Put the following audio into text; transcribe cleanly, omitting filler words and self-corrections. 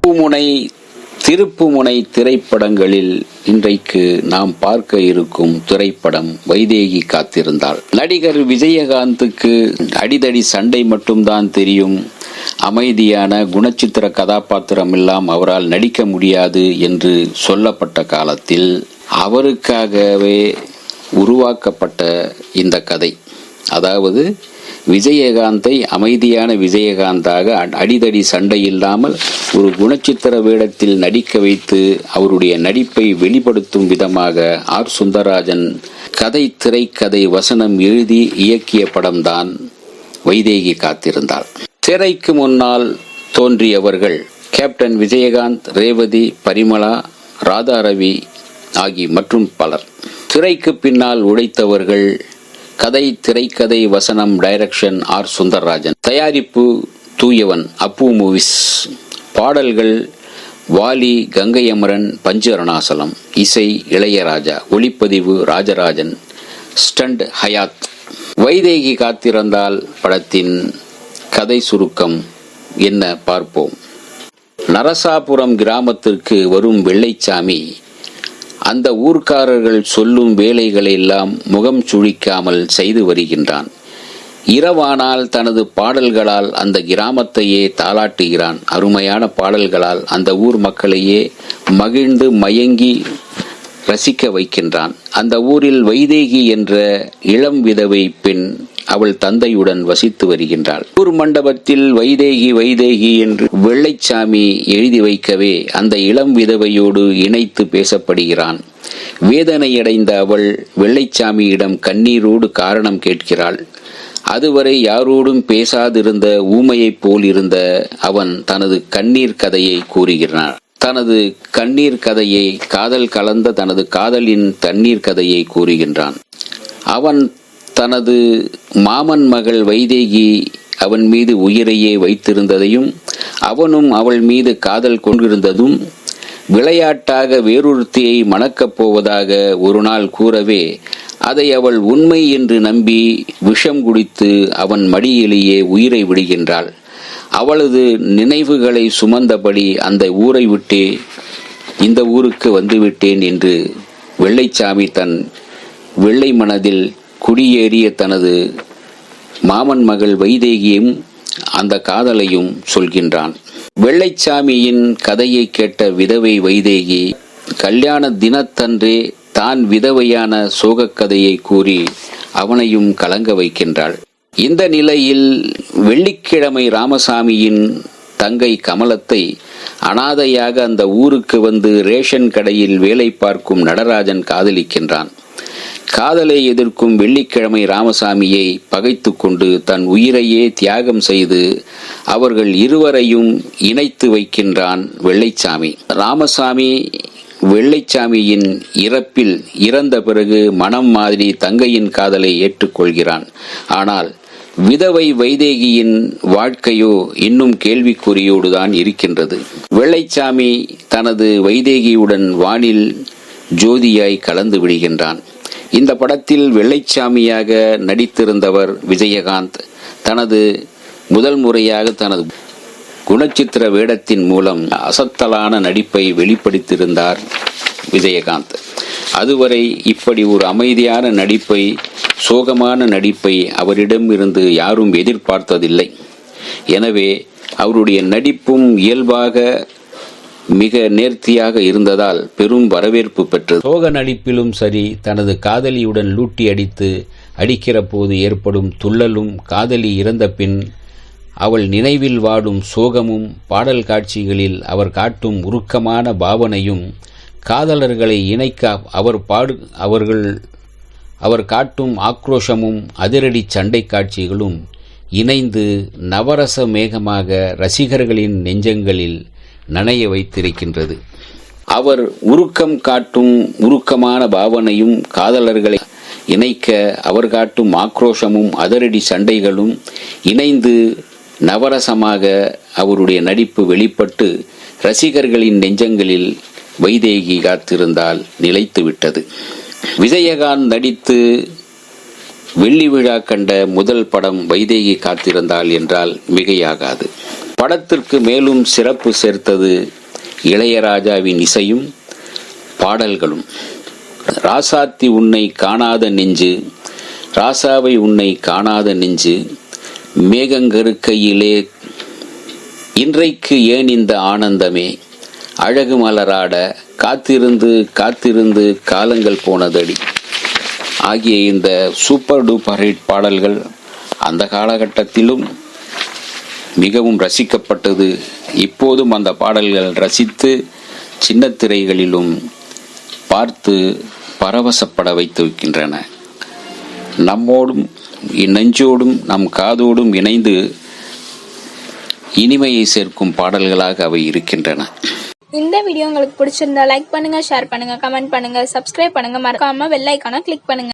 பூமுனை திருப்புமுனை திரைப்படங்களில் இன்றைக்கு நாம் பார்க்க இருக்கும் திரைப்படம் வைதேகி காத்திருந்தாள். நடிகர் விஜயகாந்துக்கு அடிதடி சண்டை மட்டும்தான் தெரியும். அமைதியான குணச்சித்திர கதாபாத்திரம் எல்லாம் அவரால் நடிக்க முடியாது என்று சொல்லப்பட்ட காலத்தில் அவருக்காகவே உருவாக்கப்பட்ட இந்த கதை, அதாவது விஜயகாந்தை அமைதியான விஜயகாந்தாக அடிதடி சண்டை இல்லாமல் ஒரு குணச்சித்திர வேடத்தில் நடிக்க வைத்து அவருடைய நடிப்பை வெளிப்படுத்தும் விதமாக ஆர். சுந்தரராஜன் திரைக்கதை வசனம் எழுதி இயக்கிய படம்தான் வைதேகி காத்திருந்தாள். திரைக்கு முன்னால் தோன்றியவர்கள் கேப்டன் விஜயகாந்த், ரேவதி, பரிமளா, ராதாரவி மற்றும் பலர். திரைக்கு பின்னால் உழைத்தவர்கள் திரைக்கதை வசனம் டைரக்ஷன் ஆர். சுந்தரராஜன், தயாரிப்பு தூயவன் அப்பு மூவிஸ், பாடல்கள் வாலி, கங்கை அமரன், பஞ்சு அருணாசலம், இசை இளையராஜா, ஒளிப்பதிவு ராஜராஜன், ஸ்டண்ட் ஹயாத். வைதேகி காத்திருந்தால் படத்தின் கதை சுருக்கம் என்ன பார்ப்போம். நரசாபுரம் கிராமத்திற்கு வரும் வெள்ளைச்சாமி அந்த ஊர்க்காரர்கள் சொல்லும் வேலைகளை எல்லாம் முகம் சுழிக்காமல் செய்து வருகின்றான். இரவானால் தனது பாடல்களால் அந்த கிராமத்தையே தாளாட்டுகிறான். அருமையான பாடல்களால் அந்த ஊர் மக்களையே மகிழ்ந்து மயங்கி ரசிக்க வைக்கின்றான். அந்த ஊரில் வைதேகி என்ற இளம் விதவை பெண் அவள் தந்தையுடன் வசித்து வருகின்றாள். ஊர் மண்டபத்தில் வைதேகி வைதேகி என்று வெள்ளைச்சாமி எழுதி வைக்கவே அந்த இளம் விதவையோடு இணைத்து பேசப்படுகிறான். வேதனையடைந்த அவள் வெள்ளைச்சாமியிடம் கண்ணீரோடு காரணம் கேட்கிறாள். அதுவரை யாரோடும் பேசாதிருந்த ஊமையைப் போல் இருந்த அவன் தனது கண்ணீர் கதையை கூறுகிறான். தனது கண்ணீர் கதையை, காதல் கலந்த தனது காதலின் தண்ணீர் கதையை கூறுகின்றான். அவன் தனது மாமன் மகள் வைதேகி அவன் மீது உயிரையே வைத்திருந்ததையும் அவனும் அவள் மீது காதல் கொண்டிருந்ததும் விளையாட்டாக வேறொருத்தியை மணக்கப் போவதாக ஒரு நாள் கூறவே அதை அவள் உண்மை என்று நம்பி விஷம் குடித்து அவன் மடியிலேயே உயிரை விடுகின்றாள். அவளது நினைவுகளை சுமந்தபடி அந்த ஊரை விட்டு இந்த ஊருக்கு வந்துவிட்டேன் என்று வெள்ளைச்சாமி தன் வெள்ளை மனதில் குடியேறிய தனது மாமன் மகள் வைதேகியும் அந்த காதலையும் சொல்கின்றான். வெள்ளைச்சாமியின் கதையை கேட்ட விதவை வைதேகி கல்யாண தினத்தன்றே தான் விதவையான சோகக்கதையை கூறி அவனையும் கலங்க வைக்கின்றாள். இந்த நிலையில் வெள்ளிக்கிழமை ராமசாமியின் தங்கை கமலத்தை அனாதையாக அந்த ஊருக்கு வந்து ரேஷன் கடையில் வேலை பார்க்கும் நடராஜன் காதலிக்கின்றான். காதலை எதிர்க்கும் வெள்ளிக்கிழமை ராமசாமியை பகைத்து கொண்டு தன் உயிரையே தியாகம் செய்து அவர்கள் இருவரையும் இணைத்து வைக்கின்றான் வெள்ளைச்சாமி. ராமசாமி வெள்ளைச்சாமியின் இறப்பில் இறந்த பிறகு மனம் மாதிரி தங்கையின் காதலை ஏற்றுக்கொள்கிறான். ஆனால் விதவை வைதேகியின் வாழ்க்கையோ இன்னும் கேள்விக்குறியோடுதான் இருக்கின்றது. வெள்ளைச்சாமி தனது வைதேகியுடன் வானில் ஜோதியாய் கலந்து விடுகின்றான். இந்த படத்தில் வெள்ளைச்சாமியாக நடித்திருந்தவர் விஜயகாந்த். தனது முதல் முறையாக தனது குணச்சித்திர வேடத்தின் மூலம் அசத்தலான நடிப்பை வெளிப்படுத்தியிருந்தார் விஜயகாந்த். அதுவரை இப்படி ஒரு அமைதியான நடிப்பை, சோகமான நடிப்பை அவரிடம் இருந்து யாரும் எதிர்பார்த்ததில்லை. எனவே அவருடைய நடிப்பும் இயல்பாக மிக நேர்த்தியாக இருந்ததால் பெரும் வரவேற்பு பெற்றது. சோக நடிப்பிலும் சரி, தனது காதலியுடன் லூட்டி அடிக்கிற போது ஏற்படும் துள்ளலும், காதலி இறந்த பின் அவள் நினைவில் வாடும் சோகமும், பாடல் காட்சிகளில் அவர் காட்டும் உருக்கமான பாவனையும், காதலர்களை இணைக்க அவர் காட்டும் ஆக்ரோஷமும், அதிரடி சண்டை காட்சிகளும் இணைந்து நவரச மேகமாக ரசிகர்களின் நெஞ்சங்களில் நனைய வைத்திருக்கின்றது. அவர் உருக்கம் காட்டும் உருக்கமான பாவனையும், காதலர்களை இணைக்க அவர் காட்டும் ஆக்ரோஷமும் அதிரடி சண்டைகளும் இணைந்து நவரசமாக அவருடைய நடிப்பு வெளிப்பட்டு ரசிகர்களின் நெஞ்சங்களில் வைதேகி காத்திருந்தால் நிலைத்துவிட்டது. விஜயகாந்த் நடித்து வெள்ளி விழா கண்ட முதல் படம் வைதேகி காத்திருந்தால் என்றால் மிகையாகாது. படத்திற்கு மேலும் சிறப்பு சேர்த்தது இளையராஜாவின் இசையும் பாடல்களும். ராசாத்தி உன்னை காணாத நெஞ்சு, ராசாவை உன்னை காணாத நெஞ்சு, மேகங்கருக்கையிலே இன்றைக்கு ஏன் இந்த ஆனந்தமே, அழகு மலராட காத்திருந்து காத்திருந்து காலங்கள் போனதடி ஆகிய இந்த சூப்பர் டூப்பர் ஹிட் பாடல்கள் அந்த காலகட்டத்திலும் மிகவும் ரசிக்கப்பட்டது. இப்போதும் அந்த பாடல்கள் ரசித்து சின்ன திரைகளிலும் பார்த்து பரவசப்பட வைத்திருக்கின்றன. நம்மோடும் நெஞ்சோடும் நம் காதோடும் இணைந்து இனிமையை சேர்க்கும் பாடல்களாக அவை இருக்கின்றன. இந்த வீடியோ உங்களுக்கு பிடிச்சிருந்தா லைக் பண்ணுங்க, ஷேர் பண்ணுங்க, கமெண்ட் பண்ணுங்க, சப்ஸ்கிரைப் பண்ணுங்க, மறக்காம பெல் ஐகானை கிளிக் பண்ணுங்க.